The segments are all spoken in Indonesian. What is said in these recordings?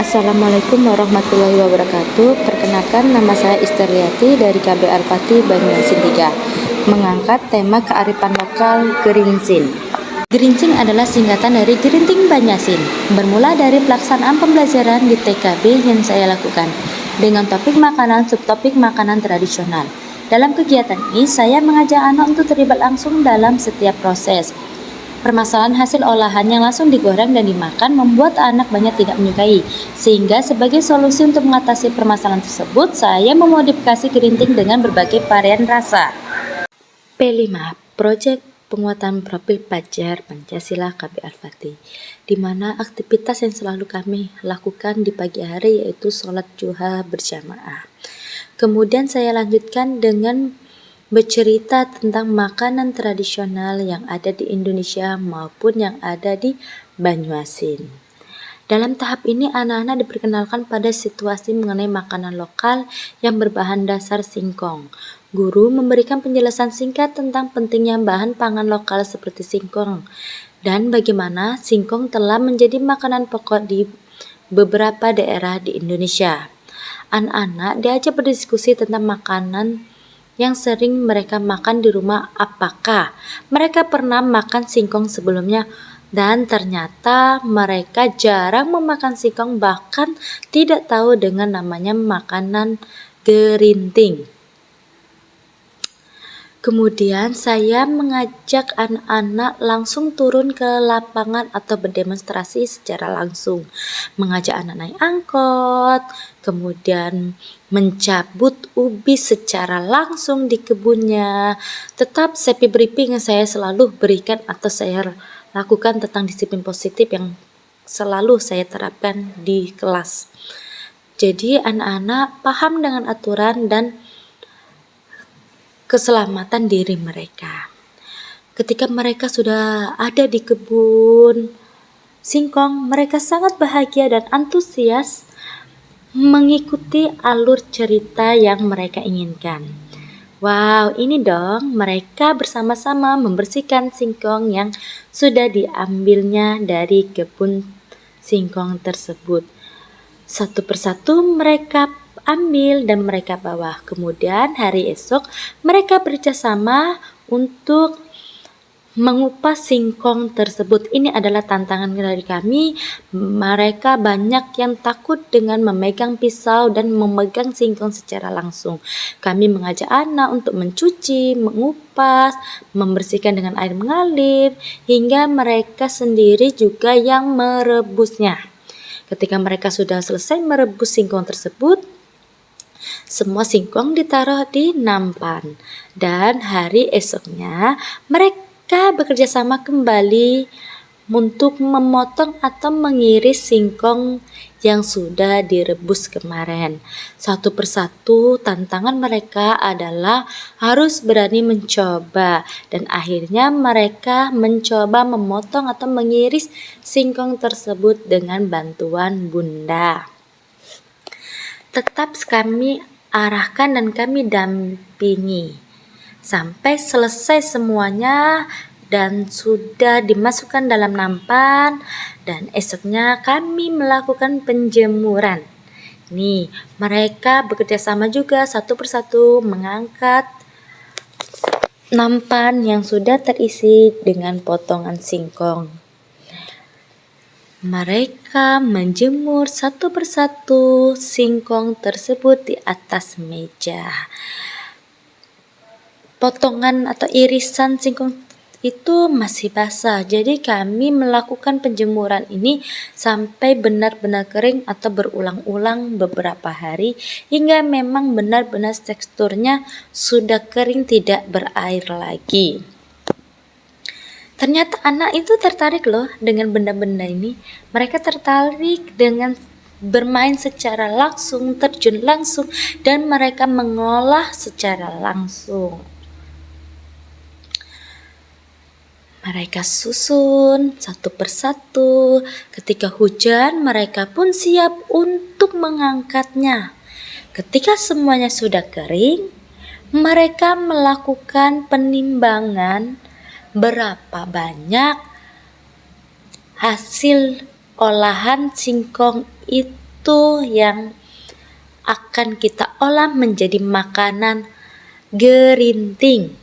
Assalamualaikum warahmatullahi wabarakatuh. Perkenalkan, nama saya Isterliati dari KB Al-Fatih Banyuasin 3, mengangkat tema kearifan lokal Gerincing. Gerincing adalah singkatan dari Gerinting Banyasin, bermula dari pelaksanaan pembelajaran di TKB yang saya lakukan dengan topik makanan, subtopik makanan tradisional. Dalam kegiatan ini, saya mengajak anak untuk terlibat langsung dalam setiap proses. Permasalahan hasil olahan yang langsung digoreng dan dimakan membuat anak banyak tidak menyukai. Sehingga sebagai solusi untuk mengatasi permasalahan tersebut, saya memodifikasi gerinting dengan berbagai varian rasa. P5, Proyek Penguatan Profil Pelajar Pancasila KB Al-Fatih, di mana aktivitas yang selalu kami lakukan di pagi hari yaitu sholat duha berjamaah. Kemudian saya lanjutkan dengan bercerita tentang makanan tradisional yang ada di Indonesia maupun yang ada di Banyuasin. Dalam tahap ini, anak-anak diperkenalkan pada situasi mengenai makanan lokal yang berbahan dasar singkong. Guru memberikan penjelasan singkat tentang pentingnya bahan pangan lokal seperti singkong dan bagaimana singkong telah menjadi makanan pokok di beberapa daerah di Indonesia. Anak-anak diajak berdiskusi tentang makanan yang sering mereka makan di rumah, apakah mereka pernah makan singkong sebelumnya, dan ternyata mereka jarang memakan singkong, bahkan tidak tahu dengan namanya makanan gerinting. Kemudian saya mengajak anak-anak langsung turun ke lapangan atau berdemonstrasi secara langsung, mengajak anak naik angkot, kemudian mencabut ubi secara langsung di kebunnya. Tetap safety briefing yang saya selalu berikan atau saya lakukan tentang disiplin positif yang selalu saya terapkan di kelas. Jadi anak-anak paham dengan aturan dan keselamatan diri mereka. Ketika mereka sudah ada di kebun singkong, mereka sangat bahagia dan antusias mengikuti alur cerita yang mereka inginkan. Wow, ini dong, mereka bersama-sama membersihkan singkong yang sudah diambilnya dari kebun singkong tersebut. Satu persatu mereka ambil dan mereka bawa. Kemudian hari esok mereka bekerjasama untuk mengupas singkong tersebut. Ini adalah tantangan dari kami. Mereka banyak yang takut dengan memegang pisau dan memegang singkong secara langsung. Kami mengajak anak untuk mencuci, mengupas, membersihkan dengan air mengalir, hingga mereka sendiri juga yang merebusnya. Ketika mereka sudah selesai merebus singkong tersebut, semua singkong ditaruh di nampan dan hari esoknya mereka bekerja sama kembali untuk memotong atau mengiris singkong yang sudah direbus kemarin. Satu persatu tantangan mereka adalah harus berani mencoba dan akhirnya mereka mencoba memotong atau mengiris singkong tersebut dengan bantuan bunda. Tetap kami arahkan dan kami dampingi sampai selesai semuanya dan sudah dimasukkan dalam nampan, dan esoknya kami melakukan penjemuran. Nih, mereka bekerja sama juga satu persatu mengangkat nampan yang sudah terisi dengan potongan singkong. Mereka menjemur satu persatu singkong tersebut di atas meja. Potongan atau irisan singkong itu masih basah, jadi kami melakukan penjemuran ini sampai benar-benar kering atau berulang-ulang beberapa hari hingga memang benar-benar teksturnya sudah kering, tidak berair lagi. Ternyata anak itu tertarik loh dengan benda-benda ini. Mereka tertarik dengan bermain secara langsung, terjun langsung, dan mereka mengolah secara langsung. Mereka susun satu persatu. Ketika hujan, mereka pun siap untuk mengangkatnya. Ketika semuanya sudah kering, mereka melakukan penimbangan berapa banyak hasil olahan singkong itu itu yang akan kita olah menjadi makanan gerinting.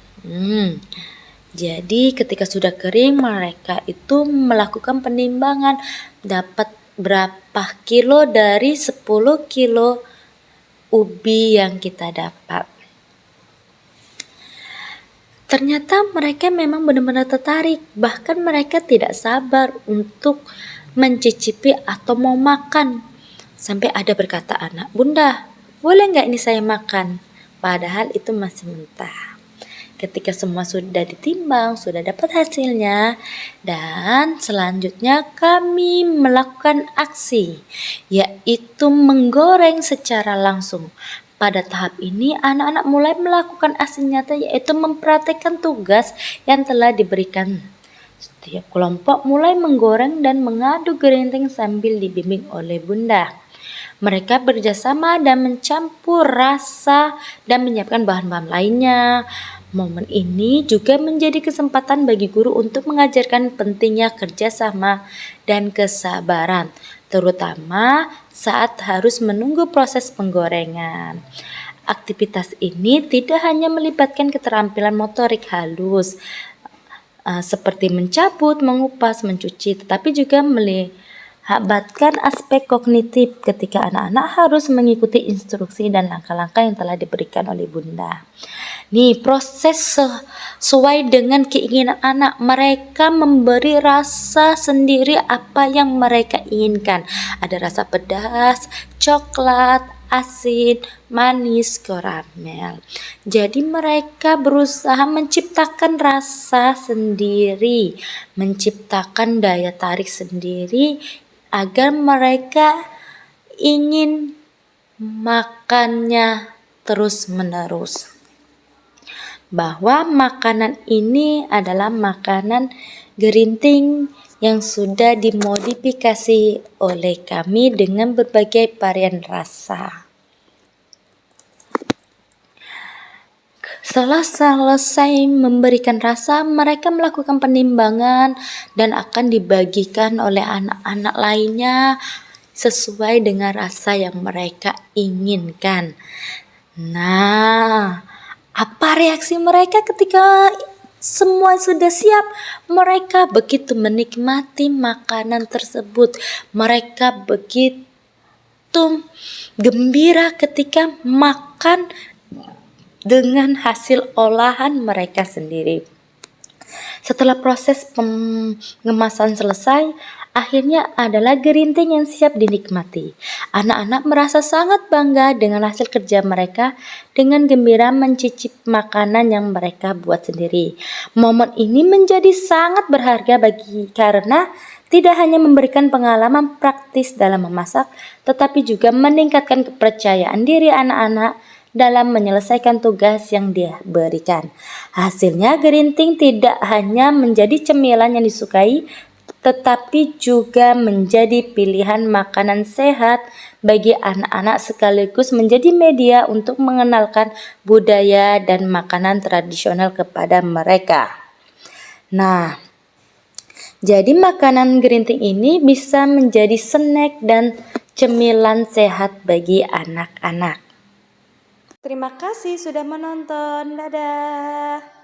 Jadi ketika sudah kering, mereka itu melakukan penimbangan dapat berapa kilo dari 10 kilo ubi yang kita dapat. Ternyata mereka memang benar-benar tertarik, bahkan mereka tidak sabar untuk mencicipi atau mau makan. Sampai ada berkata anak, "Bunda, boleh nggak ini saya makan?" Padahal itu masih mentah. Ketika semua sudah ditimbang, sudah dapat hasilnya, dan selanjutnya kami melakukan aksi, yaitu menggoreng secara langsung. Pada tahap ini, anak-anak mulai melakukan aksi nyata, yaitu mempraktekkan tugas yang telah diberikan. Setiap kelompok mulai menggoreng dan mengaduk gerinting sambil dibimbing oleh Bunda. Mereka bekerjasama dan mencampur rasa dan menyiapkan bahan-bahan lainnya. Momen ini juga menjadi kesempatan bagi guru untuk mengajarkan pentingnya kerjasama dan kesabaran, terutama saat harus menunggu proses penggorengan. Aktivitas ini tidak hanya melibatkan keterampilan motorik halus, seperti mencabut, mengupas, mencuci, tetapi juga melibatkan aspek kognitif ketika anak-anak harus mengikuti instruksi dan langkah-langkah yang telah diberikan oleh Bunda. Nih, proses sesuai dengan keinginan anak. Mereka memberi rasa sendiri apa yang mereka inginkan. Ada rasa pedas, coklat, asin, manis, karamel. Jadi mereka berusaha menciptakan rasa sendiri, menciptakan daya tarik sendiri agar mereka ingin makannya terus-menerus. Bahwa makanan ini adalah makanan gerinting yang sudah dimodifikasi oleh kami dengan berbagai varian rasa. Setelah selesai memberikan rasa, mereka melakukan penimbangan dan akan dibagikan oleh anak-anak lainnya sesuai dengan rasa yang mereka inginkan. Nah, apa reaksi mereka ketika semua sudah siap? Mereka begitu menikmati makanan tersebut. Mereka begitu gembira ketika makan dengan hasil olahan mereka sendiri. Setelah proses pengemasan selesai, akhirnya adalah gerinting yang siap dinikmati. Anak-anak merasa sangat bangga dengan hasil kerja mereka, dengan gembira mencicip makanan yang mereka buat sendiri. Momen ini menjadi sangat berharga karena tidak hanya memberikan pengalaman praktis dalam memasak, tetapi juga meningkatkan kepercayaan diri anak-anak dalam menyelesaikan tugas yang dia berikan. Hasilnya, gerinting tidak hanya menjadi cemilan yang disukai, tetapi juga menjadi pilihan makanan sehat bagi anak-anak sekaligus menjadi media untuk mengenalkan budaya dan makanan tradisional kepada mereka. Nah, jadi makanan gerinting ini bisa menjadi snack dan cemilan sehat bagi anak-anak. Terima kasih sudah menonton. Dadah.